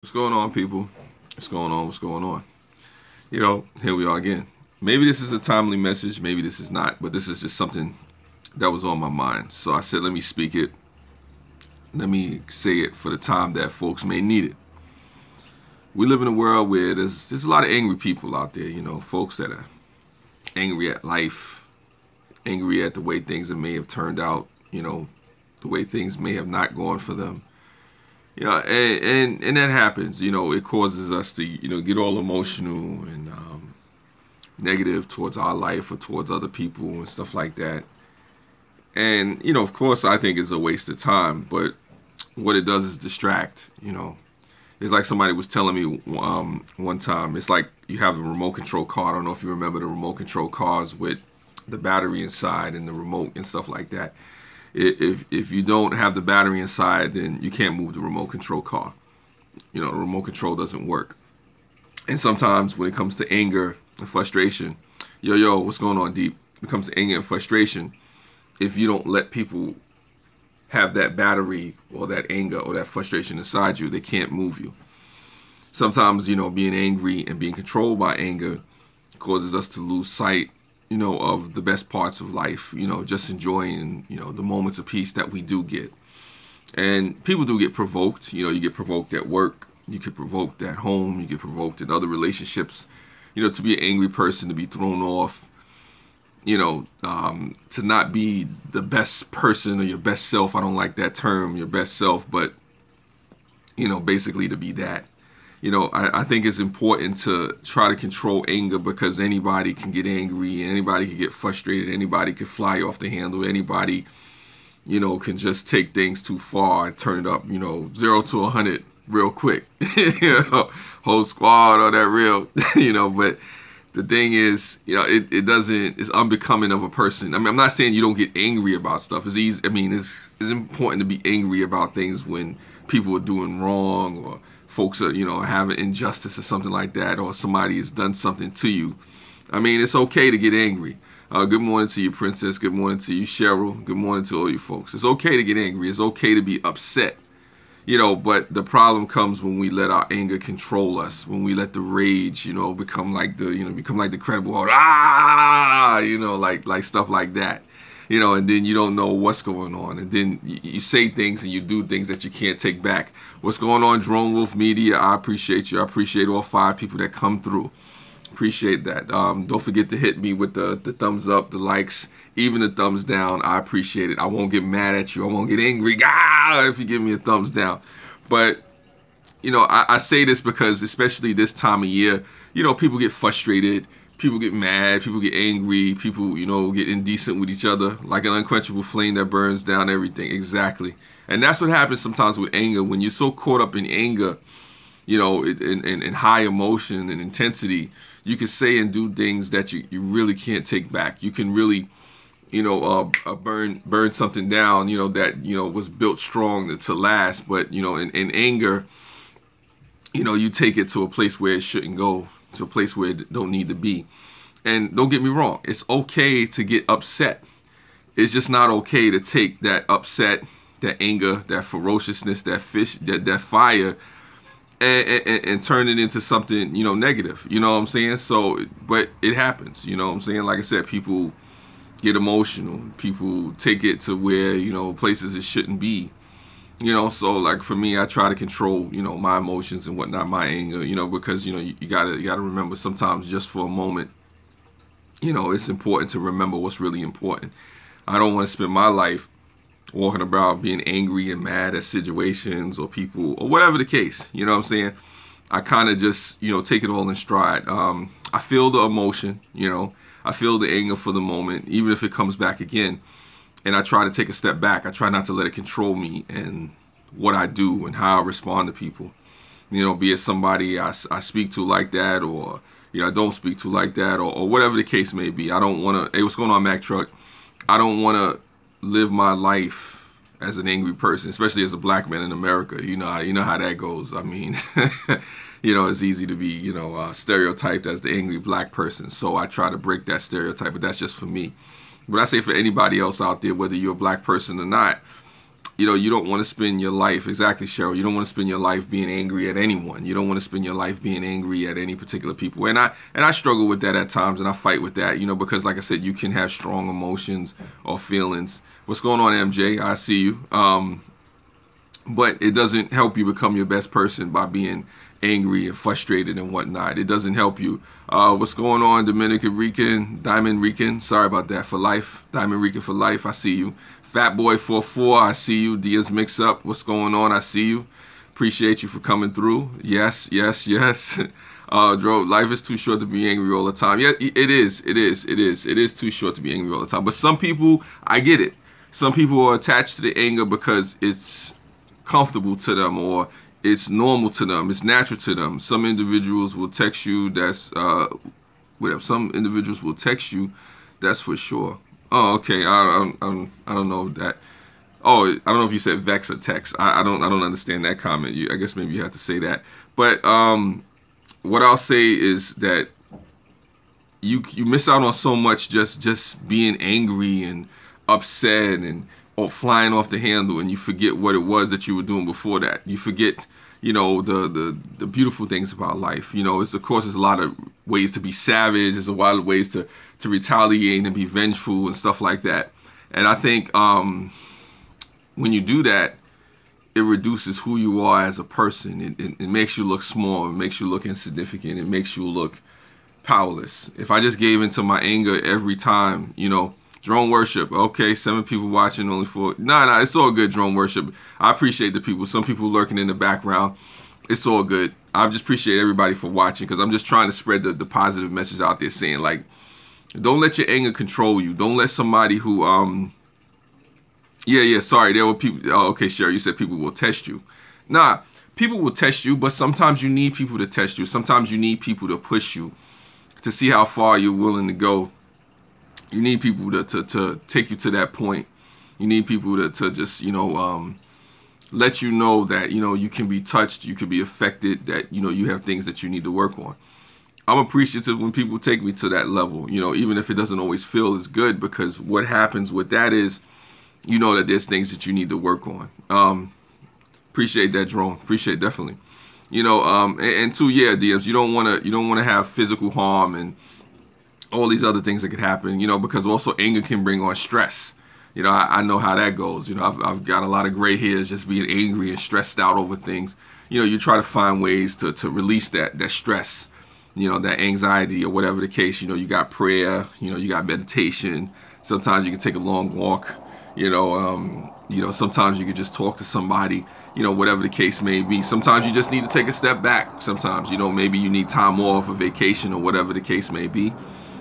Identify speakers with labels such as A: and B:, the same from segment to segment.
A: What's going on, people? What's going on? What's going on? Here we are again. Maybe this is a timely message, maybe this is not, but this is just something that was on my mind. So I said, let me speak it. Let me say it for the time that folks may need it. We live in a world where there's a lot of angry people out there, folks that are angry at life, angry at the way things may have turned out, the way things may have not gone for them. And that happens. It causes us to get all emotional and negative towards our life or towards other people and stuff like that. And of course, I think it's a waste of time. But what it does is distract. It's like somebody was telling me one time. It's like you have a remote control car. I don't know if you remember the remote control cars with the battery inside and the remote and stuff like that. If you don't have the battery inside, then you can't move the remote control car. The remote control doesn't work. And sometimes when it comes to anger and frustration, what's going on, Deep? When it comes to anger and frustration, if you don't let people have that battery or that anger or that frustration inside you, they can't move you. Sometimes, being angry and being controlled by anger causes us to lose sight of the best parts of life, just enjoying, the moments of peace that we do get. And people do get provoked. You get provoked at work, you get provoked at home, you get provoked in other relationships, to be an angry person, to be thrown off, to not be the best person or your best self. I don't like that term, your best self, but, basically to be that. I think it's important to try to control anger because anybody can get angry, anybody can get frustrated, anybody can fly off the handle, anybody, can just take things too far and turn it up, 0 to 100 real quick. Whole squad on that real, but the thing is, it's unbecoming of a person. I mean, I'm not saying you don't get angry about stuff. It's easy. I mean, it's important to be angry about things when people are doing wrong or folks are, having injustice or something like that, or somebody has done something to you. I mean, it's okay to get angry. Good morning to you, Princess. Good morning to you, Cheryl. Good morning to all you folks. It's okay to get angry. It's okay to be upset. But the problem comes when we let our anger control us, when we let the rage, become like the Incredible Hulk, like stuff like that. And then you don't know what's going on. And then you say things and you do things that you can't take back. What's going on, Drone Wolf Media? I appreciate you. I appreciate all 5 people that come through. Appreciate that. Don't forget to hit me with the thumbs up, the likes, even the thumbs down. I appreciate it. I won't get mad at you. I won't get angry if you give me a thumbs down. But, I say this because especially this time of year, people get frustrated. People get mad, people get angry, people, get indecent with each other, like an unquenchable flame that burns down everything. Exactly. And that's what happens sometimes with anger. When you're so caught up in anger, in high emotion and intensity, you can say and do things that you really can't take back. You can really, burn something down, that, was built strong to last. But, in anger, you take it to a place where it shouldn't go, to a place where it don't need to be. And don't get me wrong, it's okay to get upset. It's just not okay to take that upset, that anger, that ferociousness, that fire, and turn it into something, negative. You know what I'm saying? So, but it happens, you know what I'm saying? Like I said, people get emotional. People take it to where, places it shouldn't be. So like for me, I try to control, my emotions and whatnot, my anger, because, you gotta remember sometimes just for a moment, it's important to remember what's really important. I don't want to spend my life walking about being angry and mad at situations or people or whatever the case, you know what I'm saying? I kind of just, take it all in stride. I feel the emotion, I feel the anger for the moment, even if it comes back again. And I try to take a step back. I try not to let it control me and what I do and how I respond to people. Be it somebody I speak to like that, or I don't speak to like that, or whatever the case may be. I don't want to. Hey, what's going on, Mac Truck? I don't want to live my life as an angry person, especially as a black man in America. You know how that goes. I mean, it's easy to be stereotyped as the angry black person. So I try to break that stereotype, but that's just for me. But I say for anybody else out there, whether you're a black person or not, you don't want to spend your life, exactly, Cheryl, you don't want to spend your life being angry at anyone. You don't want to spend your life being angry at any particular people. And I struggle with that at times, and I fight with that, because like I said, you can have strong emotions or feelings. What's going on, MJ? I see you. But it doesn't help you become your best person by being angry and frustrated and whatnot. It doesn't help you. What's going on, Dominican Rican, Diamond Rican? Sorry about that, for life. Diamond Rican for life. I see you. Fat Boy 44, I see you. Diaz Mix Up, what's going on? I see you. Appreciate you for coming through. Yes, yes, yes. Dro, life is too short to be angry all the time. Yeah, it is. It is too short to be angry all the time. But some people, I get it. Some people are attached to the anger because it's comfortable to them, or it's normal to them, it's natural to them. Some individuals will text you, that's whatever. Some individuals will text you, that's for sure. Oh, okay. I don't know that. Oh, I don't know if you said vex or text. I don't understand that comment. I guess maybe you have to say that. But what I'll say is that you miss out on so much just being angry and upset and or flying off the handle, and you forget what it was that you were doing before that. You forget, the beautiful things about life. It's, of course, there's a lot of ways to be savage. There's a lot of ways to retaliate and be vengeful and stuff like that. And I think when you do that, it reduces who you are as a person. It makes you look small. It makes you look insignificant. It makes you look powerless. If I just gave into my anger every time, Drone Worship, okay, 7 people watching, only 4. Nah, it's all good, Drone Worship. I appreciate the people. Some people lurking in the background. It's all good. I just appreciate everybody for watching, because I'm just trying to spread the positive message out there, saying, like, don't let your anger control you. Don't let somebody who, sorry, there were people, oh, okay, Sherry, you said people will test you. Nah, people will test you, but sometimes you need people to test you. Sometimes you need people to push you to see how far you're willing to go. You need people to take you to that point. You need people to just, let you know that, you can be touched, you can be affected, that, you have things that you need to work on. I'm appreciative when people take me to that level, even if it doesn't always feel as good, because what happens with that is, that there's things that you need to work on. Appreciate that, Drone. Appreciate it, definitely. And two, yeah, DMs, you don't want to have physical harm and all these other things that could happen, because also anger can bring on stress. I know how that goes. I've got a lot of gray hairs just being angry and stressed out over things. You try to find ways to release that stress, that anxiety, or whatever the case. You got prayer, you got meditation. Sometimes you can take a long walk. Sometimes you can just talk to somebody, whatever the case may be. Sometimes you just need to take a step back. Sometimes, maybe you need time off, a vacation, or whatever the case may be.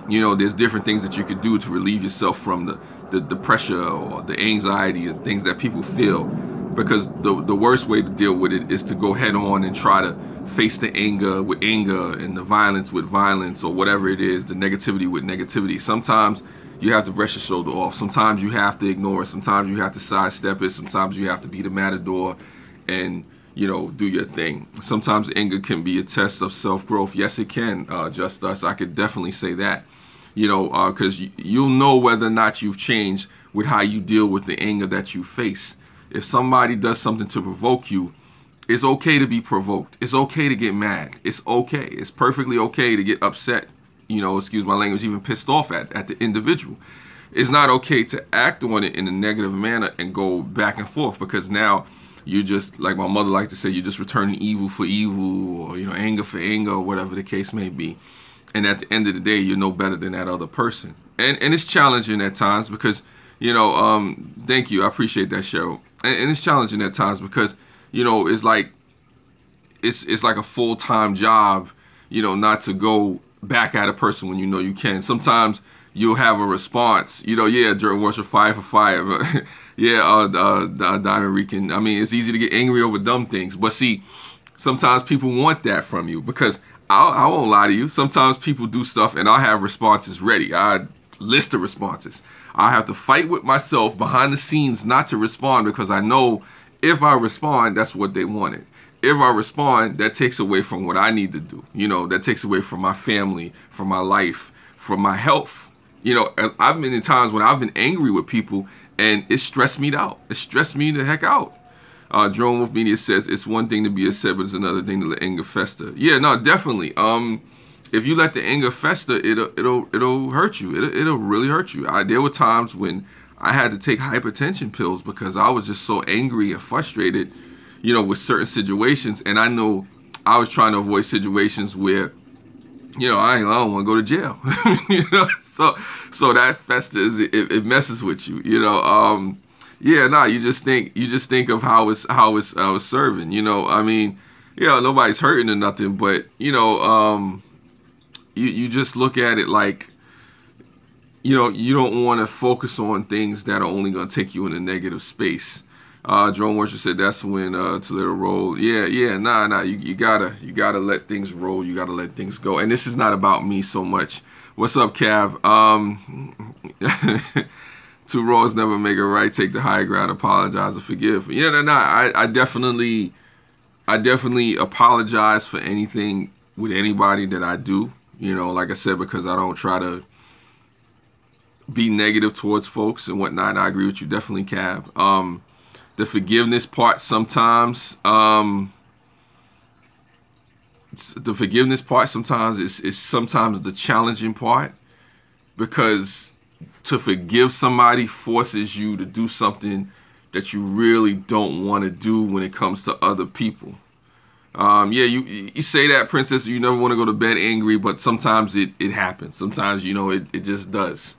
A: There's different things that you could do to relieve yourself from the pressure or the anxiety and things that people feel, because the worst way to deal with it is to go head on and try to face the anger with anger and the violence with violence, or whatever it is, the negativity with negativity. Sometimes you have to brush your shoulder off. Sometimes you have to ignore it. Sometimes you have to sidestep it. Sometimes you have to be the matador and do your thing. Sometimes anger can be a test of self-growth. Yes, it can, Just Us. I could definitely say that, because you'll know whether or not you've changed with how you deal with the anger that you face. If somebody does something to provoke you, it's okay to be provoked. It's okay to get mad. It's okay. It's perfectly okay to get upset, excuse my language, even pissed off at the individual. It's not okay to act on it in a negative manner and go back and forth, because now you're just, like my mother liked to say, you're just returning evil for evil, or anger for anger, or whatever the case may be. And at the end of the day, you're no better than that other person. And it's challenging at times, because thank you, I appreciate that, Cheryl. And it's challenging at times because it's like a full-time job, not to go back at a person when you can. Sometimes you'll have a response, during worship, fire for fire. But yeah, Diamond Rican. I mean, it's easy to get angry over dumb things. But see, sometimes people want that from you, because I won't lie to you. Sometimes people do stuff and I'll have responses ready. I list the responses. I have to fight with myself behind the scenes not to respond, because I know if I respond, that's what they wanted. If I respond, that takes away from what I need to do. That takes away from my family, from my life, from my health. I've been in times when I've been angry with people and it stressed me out. It stressed me the heck out. Drone Wolf Media says it's one thing to be upset, but it's another thing to let anger fester. Yeah, no, definitely. If you let the anger fester, it'll hurt you. It'll really hurt you. There were times when I had to take hypertension pills because I was just so angry and frustrated, with certain situations. And I know I was trying to avoid situations where, I don't want to go to jail. So that festers. It messes with you. Yeah, no, you just think of how it's serving. Nobody's hurting or nothing, but you just look at it like, you don't want to focus on things that are only going to take you in a negative space. Drone Worship said that's when to let it roll. Yeah, nah. You gotta let things roll. You gotta let things go. And this is not about me so much. What's up, Cav? Two wrongs never make a right. Take the high ground. Apologize and forgive. Yeah, no. I definitely apologize for anything with anybody that I do. Like I said, because I don't try to be negative towards folks and whatnot. I agree with you, definitely, Cav. The forgiveness part sometimes, is sometimes the challenging part, because to forgive somebody forces you to do something that you really don't want to do when it comes to other people. You say that, Princess, you never want to go to bed angry, but sometimes it happens. Sometimes, it just does.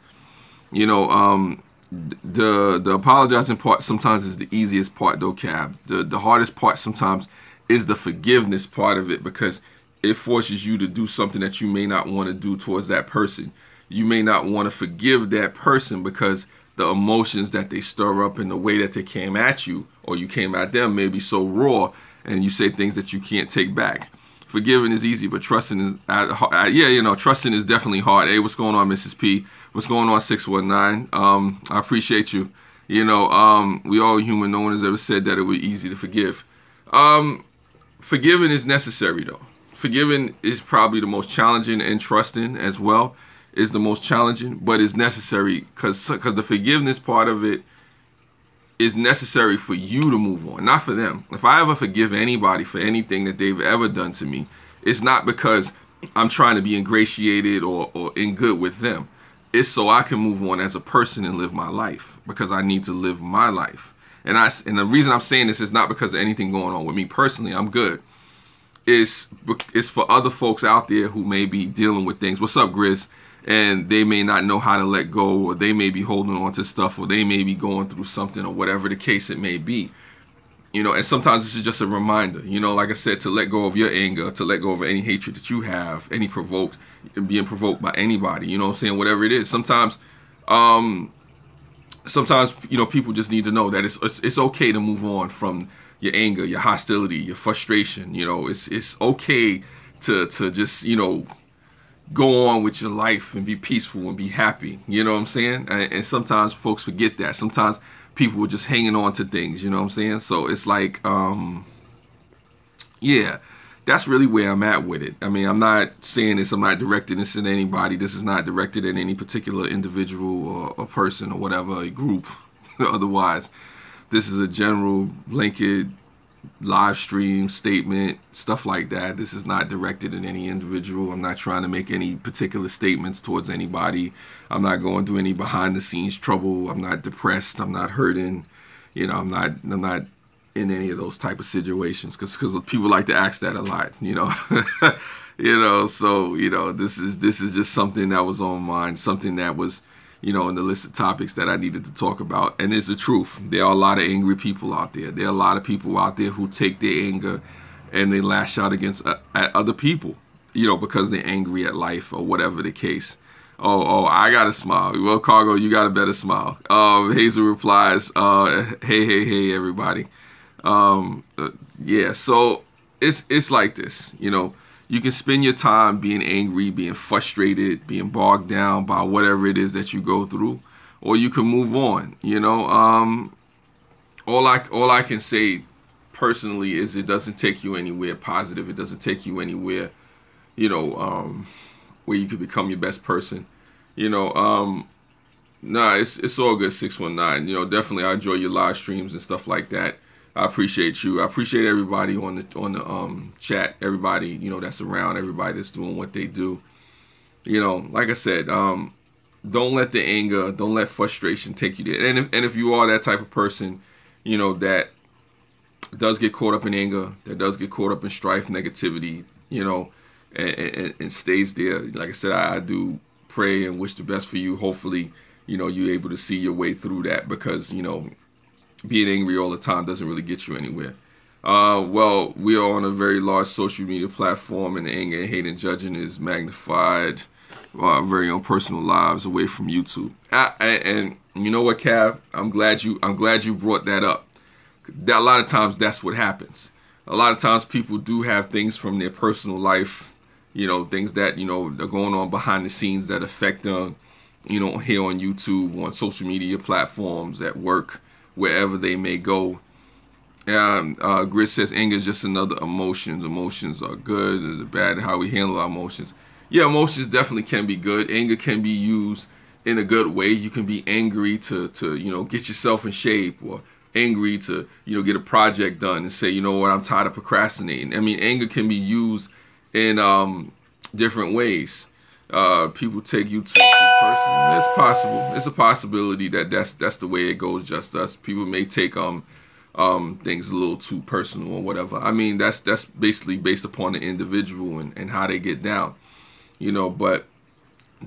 A: The apologizing part sometimes is the easiest part, though, Cab. The hardest part sometimes is the forgiveness part of it, because it forces you to do something that you may not want to do towards that person. You may not want to forgive that person because the emotions that they stir up and the way that they came at you or you came at them may be so raw, and you say things that you can't take back. Forgiving is easy, but trusting is trusting is definitely hard. Hey, what's going on, Mrs. P? What's going on, 619? I appreciate you. We all human. No one has ever said that it was easy to forgive. Forgiving is necessary, though. Forgiving is probably the most challenging, and trusting as well is the most challenging, but it's necessary because the forgiveness part of it is necessary for you to move on, not for them. If I ever forgive anybody for anything that they've ever done to me, it's not because I'm trying to be ingratiated or in good with them. It's so I can move on as a person and live my life, because I need to live my life. And the reason I'm saying this is not because of anything going on with me personally. I'm good. It's for other folks out there who may be dealing with things. What's up, Grizz? And they may not know how to let go, or they may be holding on to stuff, or they may be going through something, or whatever the case it may be. And sometimes this is just a reminder, like I said, to let go of your anger, to let go of any hatred that you have, being provoked by anybody, whatever it is. Sometimes, people just need to know that it's okay to move on from your anger, your hostility, your frustration. It's okay to just, go on with your life and be peaceful and be happy. You know what I'm saying? And sometimes folks forget that. Sometimes people are just hanging on to things. You know what I'm saying? So it's like, that's really where I'm at with it. I mean, I'm not saying this. I'm not directing this at anybody. This is not directed at any particular individual or person or whatever, a group. Otherwise, this is a general blanket live stream statement, stuff like that. This is not directed at any individual. I'm not trying to make any particular statements towards anybody. I'm not going through any behind the scenes trouble. I'm not depressed. I'm not hurting. I'm not in any of those type of situations, because people like to ask that a lot, so this is just something that was on mind, something that was in the list of topics that I needed to talk about. And it's the truth. There are a lot of angry people out there. There are a lot of people out there who take their anger and they lash out at other people, because they're angry at life or whatever the case. Oh, I got a smile. Well, Cargo, you got a better smile. Hazel replies, hey, everybody. So it's like this, You can spend your time being angry, being frustrated, being bogged down by whatever it is that you go through, or you can move on. All I can say personally is it doesn't take you anywhere positive. It doesn't take you anywhere, where you can become your best person. Nah, it's all good, 619. You know, definitely I enjoy your live streams and stuff like that. I appreciate you. I appreciate everybody on the chat, everybody, you know, that's around, everybody that's doing what they do. You know, like I said, don't let the anger, don't let frustration take you there. And if you are that type of person, you know, that does get caught up in anger, that does get caught up in strife, negativity, you know, and stays there. Like I said, I do pray and wish the best for you. Hopefully, you know, you're able to see your way through that, because, you know, being angry all the time doesn't really get you anywhere. Well, we are on a very large social media platform, and anger and hate and judging is magnified. Very own personal lives away from YouTube. And you know what, Cav? I'm glad you brought that up. That, a lot of times that's what happens. A lot of times people do have things from their personal life, you know, things that, you know, are going on behind the scenes that affect them, you know, here on YouTube, on social media platforms, at work, wherever they may go. Grit says anger is just another emotions. Emotions are good, is it bad? How we handle our emotions. Yeah, emotions definitely can be good. Anger can be used in a good way. You can be angry to you know, get yourself in shape, or angry to, you know, get a project done and say, you know what, I'm tired of procrastinating. I mean, anger can be used in different ways. People take you too personally. It's possible. It's a possibility that that's the way it goes. Just us. People may take things a little too personal or whatever. I mean, that's basically based upon the individual and how they get down. You know, but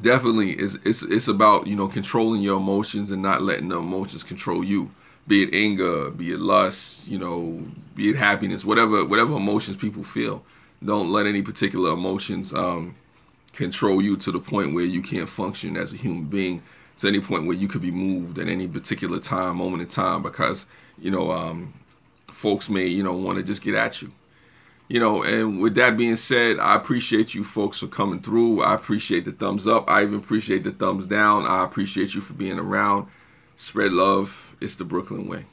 A: definitely it's about, you know, controlling your emotions and not letting the emotions control you. Be it anger, be it lust, you know, be it happiness, whatever emotions people feel. Don't let any particular emotions control you to the point where you can't function as a human being, to any point where you could be moved at any particular time, moment in time, because, you know, folks may, you know, want to just get at you. You know, and with that being said, I appreciate you folks for coming through. I appreciate the thumbs up. I even appreciate the thumbs down. I appreciate you for being around. Spread love. It's the Brooklyn way.